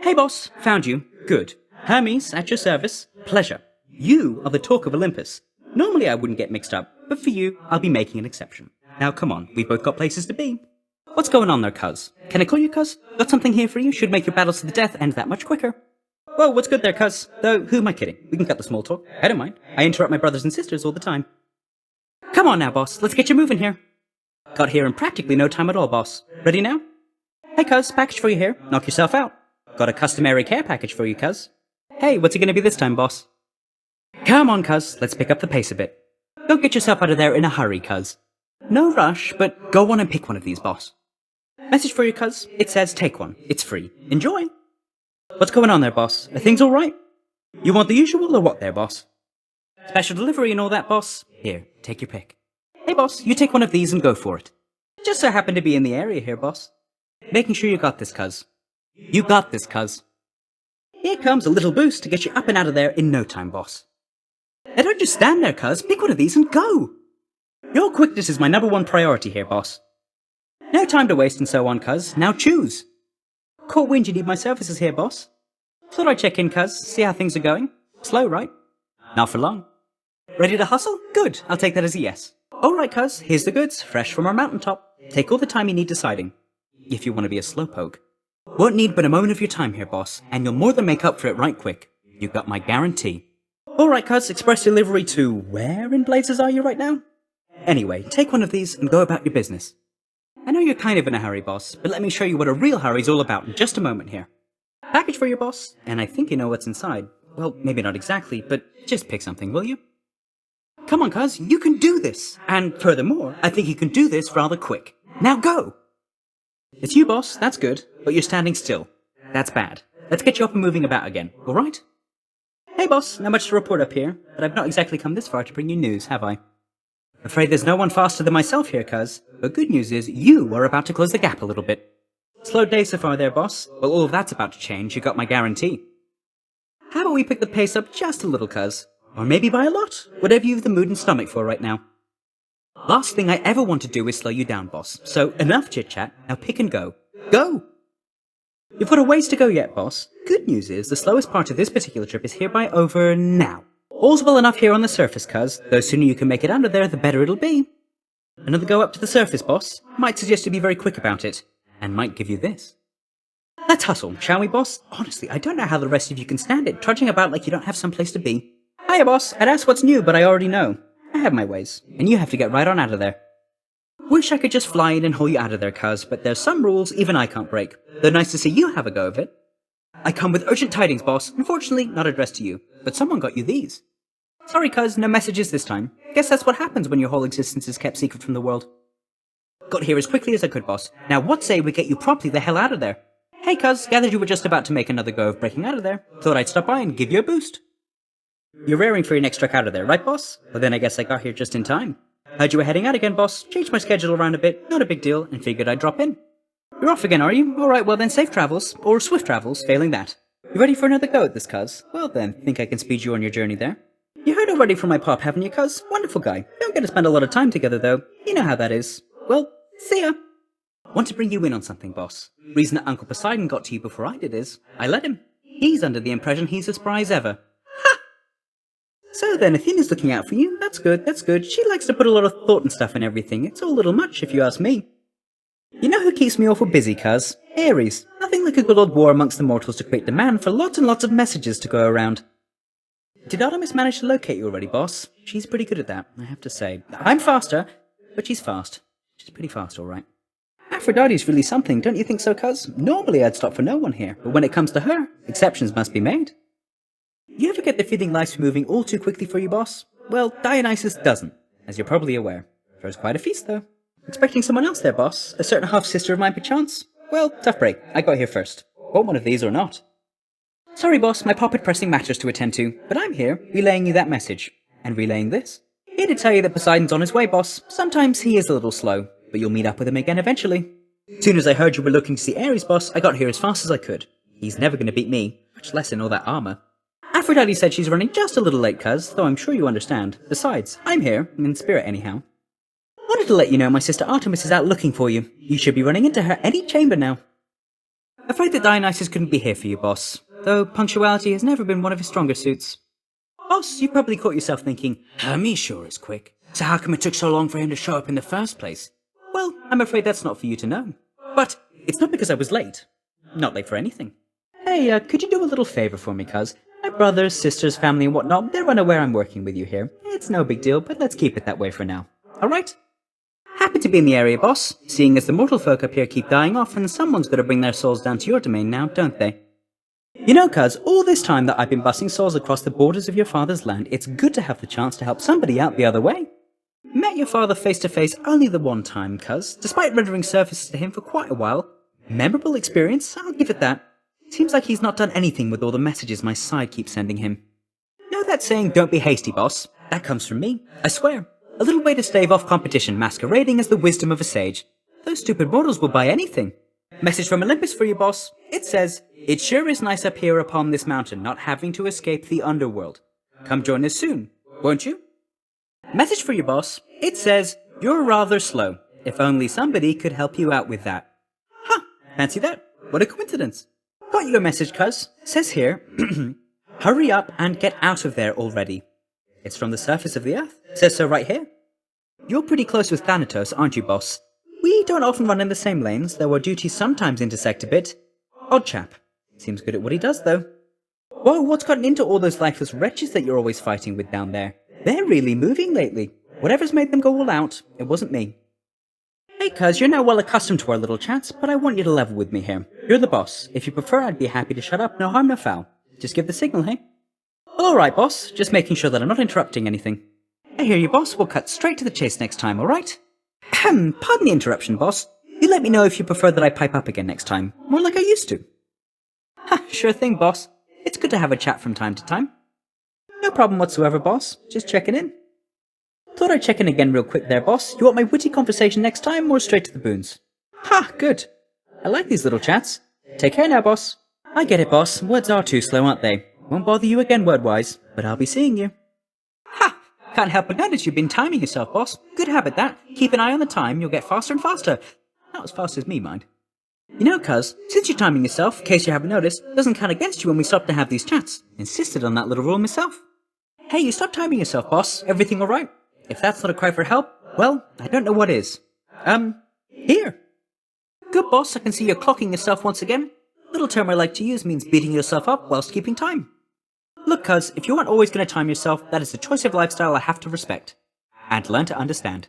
Hey boss, found you. Good. Hermes, at your service. Pleasure. You are the talk of Olympus. Normally I wouldn't get mixed up, but for you, I'll be making an exception. Now come on, we've both got places to be. What's going on there, cuz? Can I call you cuz? Got something here for you, should make your battles to the death end that much quicker. Whoa, what's good there, cuz? Though, who am I kidding? We can cut the small talk. I don't mind. I interrupt my brothers and sisters all the time. Come on now, boss, let's get you moving here. Got here in practically no time at all, boss. Ready now? Hey cuz, package for you here. Knock yourself out. Got a customary care package for you, cuz. Hey, what's it gonna be this time, boss? Come on, cuz, let's pick up the pace a bit. Don't get yourself out of there in a hurry, cuz. No rush, but go on and pick one of these, boss. Message for you, cuz. It says take one. It's free. Enjoy. What's going on there, boss? Are things alright? You want the usual or what there, boss? Special delivery and all that, boss? Here, take your pick. Hey, boss, you take one of these and go for it. Just so happen to be in the area here, boss. Making sure you got this, cuz. You got this, cuz. Here comes a little boost to get you up and out of there in no time, boss. Now don't just stand there, cuz. Pick one of these and go. Your quickness is my #1 priority here, boss. No time to waste and so on, cuz. Now choose. Caught wind you need my services here, boss. Thought I'd check in, cuz. See how things are going. Slow, right? Not for long. Ready to hustle? Good. I'll take that as a yes. Alright, cuz. Here's the goods. Fresh from our mountaintop. Take all the time you need deciding. If you want to be a slowpoke. Won't need but a moment of your time here, boss, and you'll more than make up for it right quick. You got my guarantee. Alright, cuz, express delivery to where in blazes are you right now? Anyway, take one of these and go about your business. I know you're kind of in a hurry, boss, but let me show you what a real hurry's all about in just a moment here. Package for your boss, and I think you know what's inside. Well, maybe not exactly, but just pick something, will you? Come on, cuz, you can do this! And furthermore, I think you can do this rather quick. Now go! It's you, boss, that's good, but you're standing still. That's bad. Let's get you up and moving about again, alright? Hey boss, not much to report up here, but I've not exactly come this far to bring you news, have I? Afraid there's no one faster than myself here, cuz. But good news is, you are about to close the gap a little bit. Slow day so far there, boss. Well, all of that's about to change, you got my guarantee. How about we pick the pace up just a little, cuz? Or maybe by a lot, whatever you've the mood and stomach for right now. Last thing I ever want to do is slow you down, boss. So, enough chit-chat, now pick and go. Go! You've got a ways to go yet, boss. Good news is, the slowest part of this particular trip is hereby over now. All's well enough here on the surface, cuz. The sooner you can make it under there, the better it'll be. Another go up to the surface, boss. Might suggest you be very quick about it. And might give you this. Let's hustle, shall we, boss? Honestly, I don't know how the rest of you can stand it, trudging about like you don't have some place to be. Hiya, boss. I'd ask what's new, but I already know. I have my ways, and you have to get right on out of there. Wish I could just fly in and haul you out of there, cuz, but there's some rules even I can't break. Though nice to see you have a go of it. I come with urgent tidings, boss. Unfortunately, not addressed to you, but someone got you these. Sorry, cuz, no messages this time. Guess that's what happens when your whole existence is kept secret from the world. Got here as quickly as I could, boss. Now what say we get you properly the hell out of there? Hey, cuz, gathered you were just about to make another go of breaking out of there. Thought I'd stop by and give you a boost. You're raring for your next trek out of there, right, boss? Well, then I guess I got here just in time. Heard you were heading out again, boss. Changed my schedule around a bit, not a big deal, and figured I'd drop in. You're off again, are you? Alright, well then safe travels, or swift travels, failing that. You ready for another go at this, cuz? Well then, think I can speed you on your journey there. You heard already from my pop, haven't you, cuz? Wonderful guy. Don't get to spend a lot of time together, though. You know how that is. Well, see ya. Want to bring you in on something, boss. Reason that Uncle Poseidon got to you before I did is, I let him. He's under the impression he's as spry as ever. Ha! So then, Athena's looking out for you. That's good, that's good. She likes to put a lot of thought and stuff in everything. It's all a little much, if you ask me. You know who keeps me awful busy, cuz? Ares. Nothing like a good old war amongst the mortals to create demand for lots and lots of messages to go around. Did Artemis manage to locate you already, boss? She's pretty good at that, I have to say. I'm faster, but she's fast. She's pretty fast, alright. Aphrodite's really something, don't you think so, cuz? Normally I'd stop for no one here, but when it comes to her, exceptions must be made. You ever get the feeling life's moving all too quickly for you, boss? Well, Dionysus doesn't, as you're probably aware. Throws quite a feast, though. Expecting someone else there, boss? A certain half-sister of mine, perchance? Well, tough break. I got here first. Want one of these or not? Sorry, boss, my pop had pressing matters to attend to, but I'm here, relaying you that message. And relaying this. Here to tell you that Poseidon's on his way, boss. Sometimes he is a little slow, but you'll meet up with him again eventually. Soon as I heard you were looking to see Ares, boss, I got here as fast as I could. He's never going to beat me, much less in all that armor. Aphrodite said she's running just a little late, cuz, though I'm sure you understand. Besides, I'm here, in spirit anyhow. Wanted to let you know my sister Artemis is out looking for you. You should be running into her any chamber now. Afraid that Dionysus couldn't be here for you, boss, though punctuality has never been one of his stronger suits. Boss, you probably caught yourself thinking, Hermes sure is quick, so how come it took so long for him to show up in the first place? Well, I'm afraid that's not for you to know. But it's not because I was late. Not late for anything. Hey, could you do a little favor for me, cuz? My brothers, sisters, family and whatnot, they're unaware I'm working with you here. It's no big deal, but let's keep it that way for now. Alright? Happy to be in the area, boss, seeing as the mortal folk up here keep dying off and someone's got to bring their souls down to your domain now, don't they? You know, cuz, all this time that I've been busing souls across the borders of your father's land, it's good to have the chance to help somebody out the other way. Met your father face to face only the one time, cuz, despite rendering services to him for quite a while. Memorable experience, I'll give it that. Seems like he's not done anything with all the messages my side keeps sending him. Know that saying, don't be hasty, boss? That comes from me, I swear. A little way to stave off competition masquerading as the wisdom of a sage. Those stupid mortals will buy anything. Message from Olympus for you, boss. It says, it sure is nice up here upon this mountain, not having to escape the underworld. Come join us soon, won't you? Message for you, boss. It says, you're rather slow. If only somebody could help you out with that. Huh, fancy that. What a coincidence. Got your message, cuz. Says here, hurry up and get out of there already. It's from the surface of the earth. Says so right here. You're pretty close with Thanatos, aren't you, boss? We don't often run in the same lanes, though our duties sometimes intersect a bit. Odd chap. Seems good at what he does, though. Whoa, what's gotten into all those lifeless wretches that you're always fighting with down there? They're really moving lately. Whatever's made them go all out, it wasn't me. Hey, cuz, you're now well accustomed to our little chats, but I want you to level with me here. You're the boss. If you prefer, I'd be happy to shut up. No harm, no foul. Just give the signal, hey? Well, alright, boss. Just making sure that I'm not interrupting anything. I hear you, boss. We'll cut straight to the chase next time, alright? Pardon the interruption, boss. You let me know if you prefer that I pipe up again next time. More like I used to. Ha, sure thing, boss. It's good to have a chat from time to time. No problem whatsoever, boss. Just checking in. Thought I'd check in again real quick there, boss. You want my witty conversation next time, or straight to the boons? Ha, good. I like these little chats. Take care now, boss. I get it, boss. Words are too slow, aren't they? Won't bother you again word-wise, but I'll be seeing you. Ha! Can't help but notice you've been timing yourself, boss. Good habit, that. Keep an eye on the time, you'll get faster and faster. Not as fast as me, mind. You know, cuz, since you're timing yourself, in case you haven't noticed, doesn't count against you when we stop to have these chats. Insisted on that little rule myself. Hey, you stopped timing yourself, boss. Everything alright? If that's not a cry for help, well, I don't know what is. Here. Good, boss, I can see you're clocking yourself once again. Little term I like to use means beating yourself up whilst keeping time. Look, cuz, if you aren't always going to time yourself, that is a choice of lifestyle I have to respect. And learn to understand.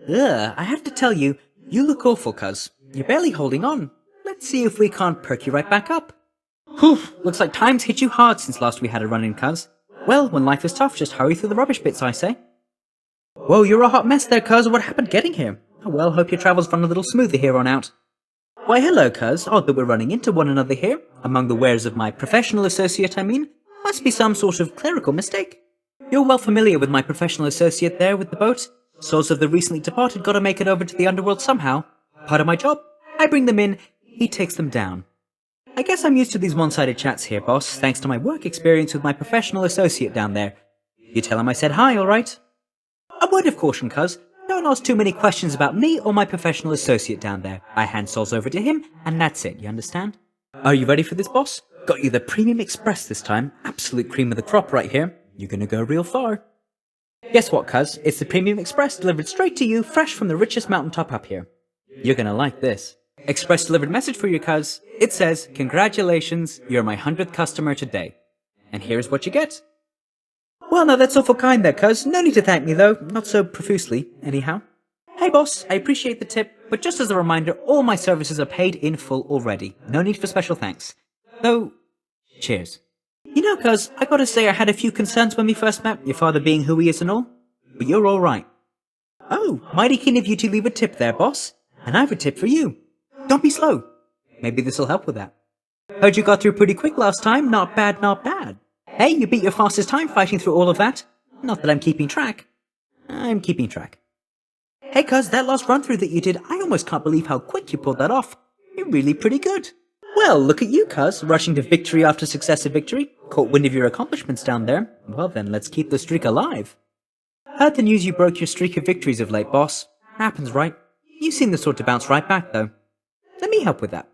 Ugh, I have to tell you, you look awful, cuz. You're barely holding on. Let's see if we can't perk you right back up. Whew, looks like time's hit you hard since last we had a run-in, cuz. Well, when life is tough, just hurry through the rubbish bits, I say. Whoa, you're a hot mess there, cuz. What happened getting here? Oh, well, hope your travels run a little smoother here on out. Why, hello, cuz. Odd that we're running into one another here. Among the wares of my professional associate, I mean. Must be some sort of clerical mistake. You're well familiar with my professional associate there with the boat. Souls of the recently departed gotta make it over to the underworld somehow. Part of my job. I bring them in, he takes them down. I guess I'm used to these one-sided chats here, boss, thanks to my work experience with my professional associate down there. You tell him I said hi, alright? A word of caution, cuz. Don't ask too many questions about me or my professional associate down there. I hand souls over to him, and that's it, you understand? Are you ready for this, boss? Got you the Premium Express this time. Absolute cream of the crop right here. You're gonna go real far. Guess what, cuz? It's the Premium Express delivered straight to you, fresh from the richest mountaintop up here. You're gonna like this. Express delivered message for you, cuz. It says, congratulations, you're my 100th customer today. And here's what you get. Well, no, that's awful kind there, cuz. No need to thank me, though. Not so profusely, anyhow. Hey, boss, I appreciate the tip, but just as a reminder, all my services are paid in full already. No need for special thanks. Though, cheers. You know, cuz, I gotta say I had a few concerns when we first met, your father being who he is and all. But you're alright. Oh, mighty keen of you to leave a tip there, boss. And I've a tip for you. Don't be slow. Maybe this'll help with that. Heard you got through pretty quick last time. Not bad, not bad. Hey, you beat your fastest time fighting through all of that. Not that I'm keeping track. I'm keeping track. Hey, cuz, that last run-through that you did, I almost can't believe how quick you pulled that off. You're really pretty good. Well, look at you, cuz, rushing to victory after successive victory. Caught wind of your accomplishments down there. Well then, let's keep the streak alive. Heard the news you broke your streak of victories of late, boss. Happens, right? You seem the sort to bounce right back, though. Let me help with that.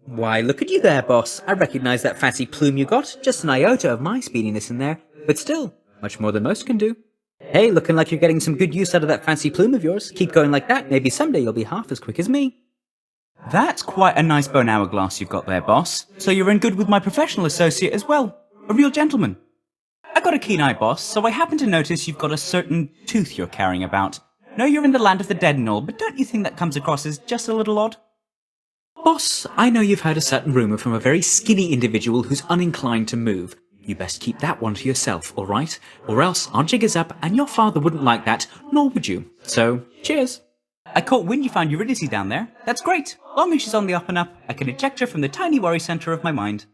Why, look at you there, boss. I recognise that fancy plume you got. Just an iota of my speediness in there, but still, much more than most can do. Hey, looking like you're getting some good use out of that fancy plume of yours. Keep going like that, maybe someday you'll be half as quick as me. That's quite a nice bone hourglass you've got there, boss. So you're in good with my professional associate as well. A real gentleman. I got a keen eye, boss, so I happen to notice you've got a certain tooth you're carrying about. No, you're in the land of the dead and all, but don't you think that comes across as just a little odd? Boss, I know you've heard a certain rumour from a very skinny individual who's uninclined to move. You best keep that one to yourself, all right? Or else our jig is up, and your father wouldn't like that, nor would you. So, cheers. I caught wind you found Eurydice down there. That's great. Long as she's on the up and up, I can eject her from the tiny worry centre of my mind.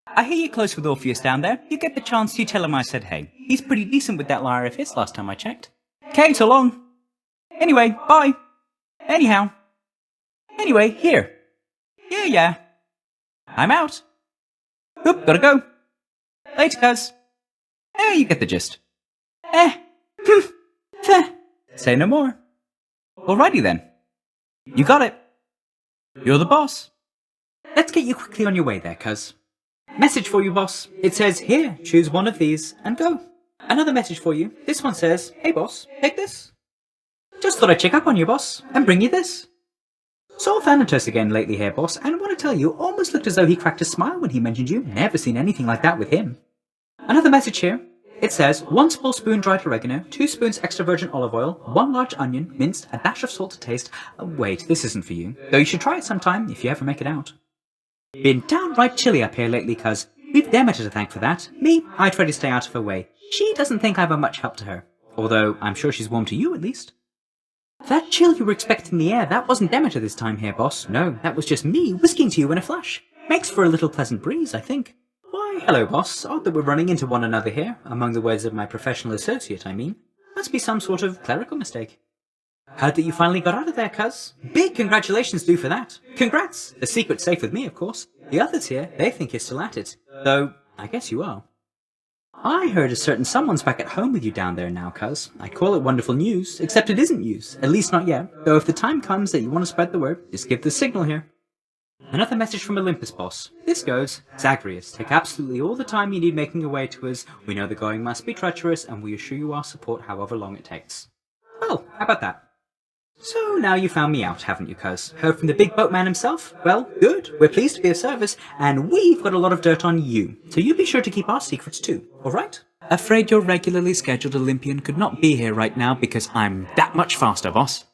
I hear you're close with Orpheus down there. You get the chance, you tell him I said hey. He's pretty decent with that lyre of his last time I checked. Okay, so long. Anyway, bye. Anyhow. Anyway, here. Yeah. I'm out. Oop, gotta go. Later, cuz. You get the gist. Say no more. Alrighty then. You got it. You're the boss. Let's get you quickly on your way there, cuz. Message for you, boss. It says, here, choose one of these, and go. Another message for you. This one says, hey boss, take this. Just thought I'd check up on you, boss, and bring you this. Saw Thanatos again lately here, boss, and I want to tell you, almost looked as though he cracked a smile when he mentioned you. Never seen anything like that with him. Another message here. It says, 1 small spoon dried oregano, 2 spoons extra virgin olive oil, 1 large onion, minced, a dash of salt to taste. Wait, this isn't for you, though you should try it sometime if you ever make it out. Been downright chilly up here lately, cuz. We've Demeter to thank for that. Me, I try to stay out of her way. She doesn't think I'm of much help to her. Although, I'm sure she's warm to you at least. That chill you were expecting in the air, that wasn't Demeter this time here, boss. No, that was just me whisking to you in a flash. Makes for a little pleasant breeze, I think. Why, hello, boss. Odd that we're running into one another here, among the words of my professional associate, I mean. Must be some sort of clerical mistake. Heard that you finally got out of there, cuz. Big congratulations due for that. Congrats. The secret's safe with me, of course. The others here, they think you're still at it. Though, I guess you are. I heard a certain someone's back at home with you down there now, cuz. I'd call it wonderful news, except it isn't news. At least not yet. Though if the time comes that you want to spread the word, just give the signal here. Another message from Olympus, boss. This goes, Zagreus, take absolutely all the time you need making your way to us. We know the going must be treacherous, and we assure you our support however long it takes. Well, how about that? So now you found me out, haven't you, cuz? Heard from the big boatman himself? Well, good. We're pleased to be of service, and we've got a lot of dirt on you. So you be sure to keep our secrets too, alright? Afraid your regularly scheduled Olympian could not be here right now because I'm that much faster, boss.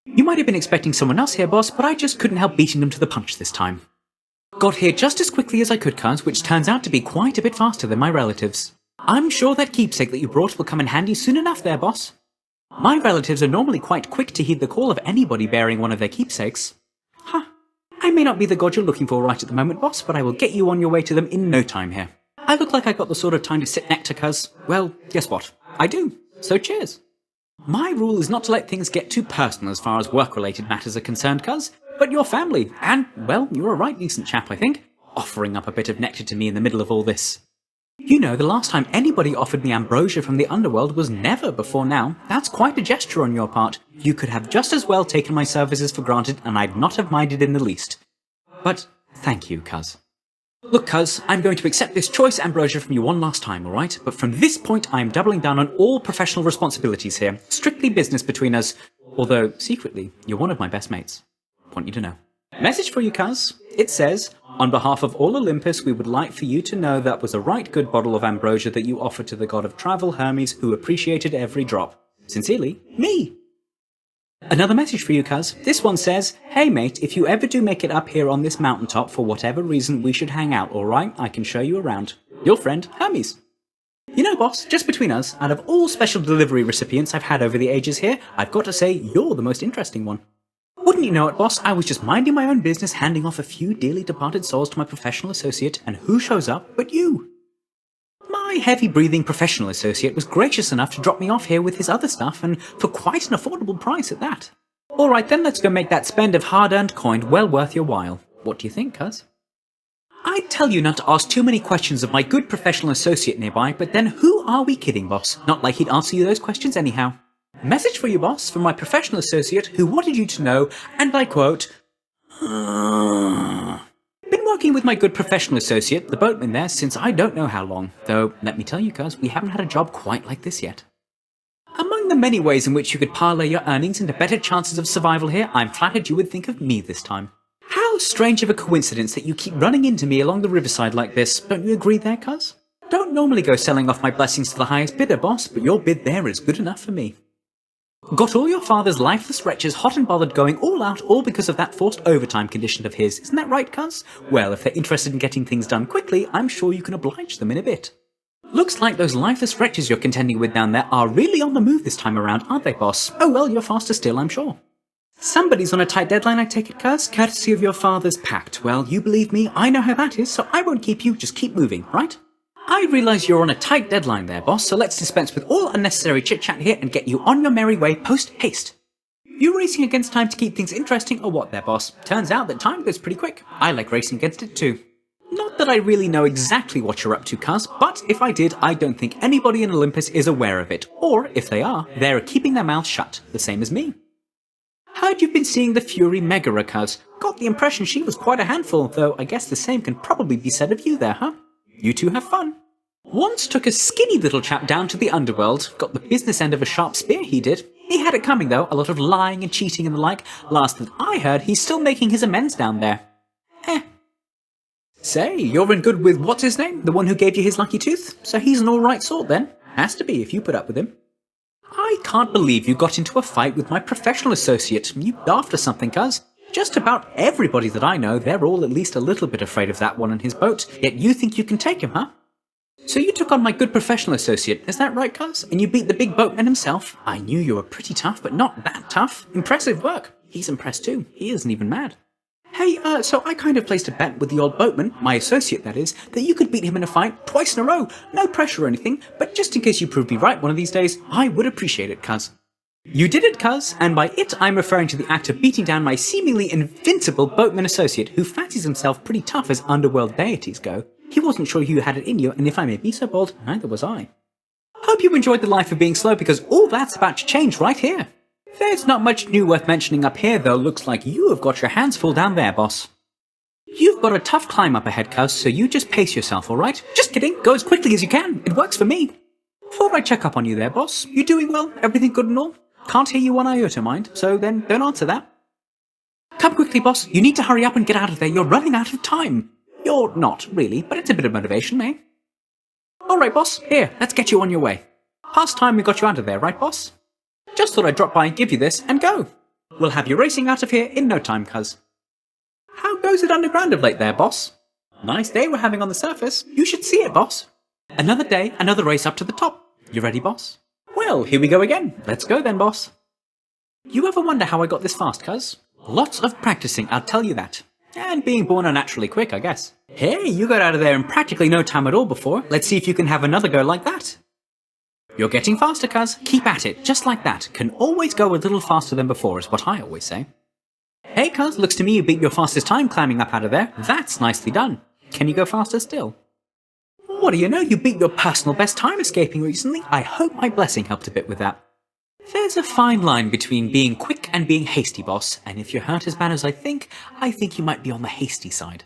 You might have been expecting someone else here, boss, but I just couldn't help beating them to the punch this time. Got here just as quickly as I could, cuz, which turns out to be quite a bit faster than my relatives. I'm sure that keepsake that you brought will come in handy soon enough there, boss. My relatives are normally quite quick to heed the call of anybody bearing one of their keepsakes. I may not be the god you're looking for right at the moment, boss, but I will get you on your way to them in no time here. I look like I got the sort of time to sit next to cuz. Well, guess what? I do. So cheers. My rule is not to let things get too personal as far as work-related matters are concerned, cuz. But your family, and, well, you're a right decent chap, I think, offering up a bit of nectar to me in the middle of all this. You know, the last time anybody offered me ambrosia from the underworld was never before now. That's quite a gesture on your part. You could have just as well taken my services for granted, and I'd not have minded in the least. But thank you, cuz. Look, cuz, I'm going to accept this choice ambrosia from you one last time, alright? But from this point, I'm doubling down on all professional responsibilities here. Strictly business between us. Although, secretly, you're one of my best mates. Want you to know. Message for you, cuz. It says, on behalf of all Olympus, we would like for you to know that was a right good bottle of ambrosia that you offered to the god of travel, Hermes, who appreciated every drop. Sincerely, me. Another message for you, cuz. This one says, hey mate, if you ever do make it up here on this mountaintop for whatever reason, we should hang out, alright? I can show you around. Your friend, Hermes. You know, boss, just between us, out of all special delivery recipients I've had over the ages here, I've got to say you're the most interesting one. Wouldn't you know it, boss, I was just minding my own business, handing off a few dearly departed souls to my professional associate, and who shows up but you? My heavy-breathing professional associate was gracious enough to drop me off here with his other stuff, and for quite an affordable price at that. Alright then, let's go make that spend of hard-earned coin well worth your while. What do you think, cuz? I'd tell you not to ask too many questions of my good professional associate nearby, but then who are we kidding, boss? Not like he'd answer you those questions anyhow. Message for you, boss, from my professional associate who wanted you to know, and I quote, working with my good professional associate, the boatman there, since I don't know how long. Though, let me tell you, cuz, we haven't had a job quite like this yet. Among the many ways in which you could parlay your earnings into better chances of survival here, I'm flattered you would think of me this time. How strange of a coincidence that you keep running into me along the riverside like this. Don't you agree there, cuz? Don't normally go selling off my blessings to the highest bidder, boss, but your bid there is good enough for me. Got all your father's lifeless wretches hot and bothered going all out, all because of that forced overtime condition of his. Isn't that right, cuz? Well, if they're interested in getting things done quickly, I'm sure you can oblige them in a bit. Looks like those lifeless wretches you're contending with down there are really on the move this time around, aren't they, boss? Oh well, you're faster still, I'm sure. Somebody's on a tight deadline, I take it, cuz, courtesy of your father's pact. Well, you believe me, I know how that is, so I won't keep you, just keep moving, right? I realise you're on a tight deadline there, boss, so let's dispense with all unnecessary chit-chat here and get you on your merry way post-haste. You racing against time to keep things interesting or what there, boss? Turns out that time goes pretty quick. I like racing against it too. Not that I really know exactly what you're up to, cuz, but if I did, I don't think anybody in Olympus is aware of it, or if they are, they're keeping their mouths shut, the same as me. Heard you've been seeing the Fury Megara, cuz. Got the impression she was quite a handful, though I guess the same can probably be said of you there, huh? You two have fun. Once took a skinny little chap down to the underworld, got the business end of a sharp spear he did. He had it coming though, a lot of lying and cheating and the like. Last that I heard, he's still making his amends down there. Say, you're in good with what's his name? The one who gave you his lucky tooth? So he's an alright sort then. Has to be if you put up with him. I can't believe you got into a fight with my professional associate. You daft or something, cuz. Just about everybody that I know, they're all at least a little bit afraid of that one and his boat, yet you think you can take him, huh? So you took on my good professional associate, is that right, cuz? And you beat the big boatman himself? I knew you were pretty tough, but not that tough. Impressive work. He's impressed too. He isn't even mad. Hey, so I kind of placed a bet with the old boatman, my associate that is, that you could beat him in a fight twice in a row. No pressure or anything, but just in case you prove me right one of these days, I would appreciate it, cuz. You did it, cuz, and by it I'm referring to the act of beating down my seemingly invincible boatman associate who fancies himself pretty tough as underworld deities go. He wasn't sure you had it in you, and if I may be so bold, neither was I. Hope you enjoyed the life of being slow, because all that's about to change right here. There's not much new worth mentioning up here, though. Looks like you have got your hands full down there, boss. You've got a tough climb up ahead, cuz, so you just pace yourself, alright? Just kidding, go as quickly as you can. It works for me. Thought I'd check up on you there, boss. You doing well? Everything good and all? Can't hear you one iota, mind, so then don't answer that. Come quickly, boss. You need to hurry up and get out of there. You're running out of time. You're not, really, but it's a bit of motivation, eh? Alright, boss. Here, let's get you on your way. Past time we got you out of there, right, boss? Just thought I'd drop by and give you this, and go. We'll have you racing out of here in no time, cuz. How goes it underground of late there, boss? Nice day we're having on the surface. You should see it, boss. Another day, another race up to the top. You ready, boss? Well, here we go again. Let's go then, boss. You ever wonder how I got this fast, cuz? Lots of practicing, I'll tell you that. And being born unnaturally quick, I guess. Hey, you got out of there in practically no time at all before. Let's see if you can have another go like that. You're getting faster, cuz. Keep at it, just like that. Can always go a little faster than before, is what I always say. Hey, cuz, looks to me you beat your fastest time climbing up out of there. That's nicely done. Can you go faster still? What do you know, you beat your personal best time escaping recently. I hope my blessing helped a bit with that. There's a fine line between being quick and being hasty, boss, and if you're hurt as bad as I think you might be on the hasty side.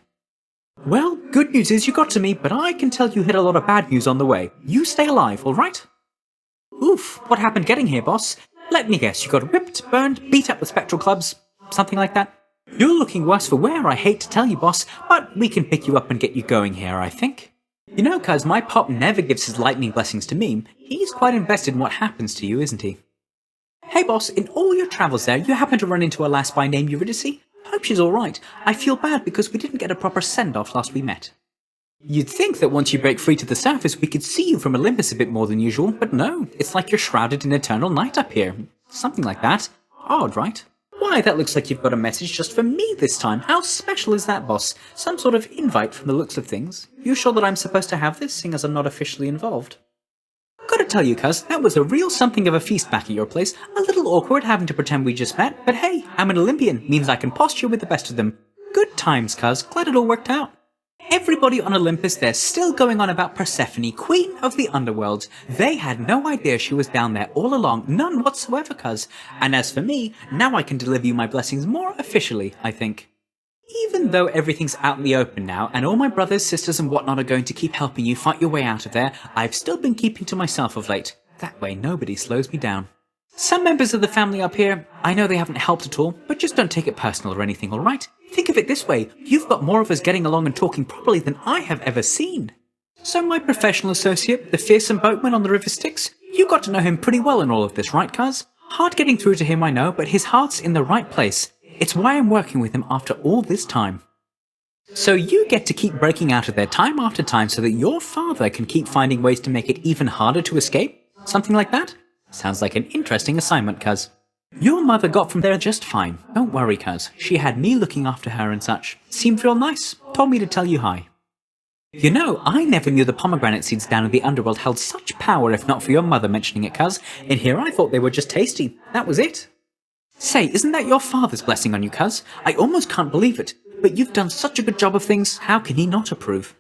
Well, good news is you got to me, but I can tell you hit a lot of bad news on the way. You stay alive, alright? Oof, what happened getting here, boss? Let me guess, you got whipped, burned, beat up with spectral clubs, something like that? You're looking worse for wear, I hate to tell you, boss, but we can pick you up and get you going here, I think. You know, cuz, my pop never gives his lightning blessings to me. He's quite invested in what happens to you, isn't he? Hey boss, in all your travels there, you happen to run into a lass by name Eurydice? Hope she's alright. I feel bad because we didn't get a proper send-off last we met. You'd think that once you break free to the surface we could see you from Olympus a bit more than usual, but no, it's like you're shrouded in eternal night up here. Something like that. Odd, right? Why, that looks like you've got a message just for me this time. How special is that, boss? Some sort of invite from the looks of things. You sure that I'm supposed to have this, seeing as I'm not officially involved? Gotta tell you, cuz, that was a real something of a feast back at your place. A little awkward having to pretend we just met, but hey, I'm an Olympian, means I can posture with the best of them. Good times, cuz, glad it all worked out. Everybody on Olympus, they're still going on about Persephone, queen of the underworld. They had no idea she was down there all along, none whatsoever, cuz. And as for me, now I can deliver you my blessings more officially, I think. Even though everything's out in the open now, and all my brothers, sisters, and whatnot are going to keep helping you fight your way out of there, I've still been keeping to myself of late. That way nobody slows me down. Some members of the family up here, I know they haven't helped at all, but just don't take it personal or anything, alright? Think of it this way, you've got more of us getting along and talking properly than I have ever seen. So my professional associate, the fearsome boatman on the River Styx, you got to know him pretty well in all of this, right, cuz? Hard getting through to him, I know, but his heart's in the right place. It's why I'm working with him after all this time. So you get to keep breaking out of there time after time so that your father can keep finding ways to make it even harder to escape? Something like that? Sounds like an interesting assignment, cuz. Your mother got from there just fine. Don't worry, cuz. She had me looking after her and such. Seemed real nice. Told me to tell you hi. You know, I never knew the pomegranate seeds down in the underworld held such power if not for your mother mentioning it, cuz. In here I thought they were just tasty. That was it. Say, isn't that your father's blessing on you, cuz? I almost can't believe it. But you've done such a good job of things, how can he not approve?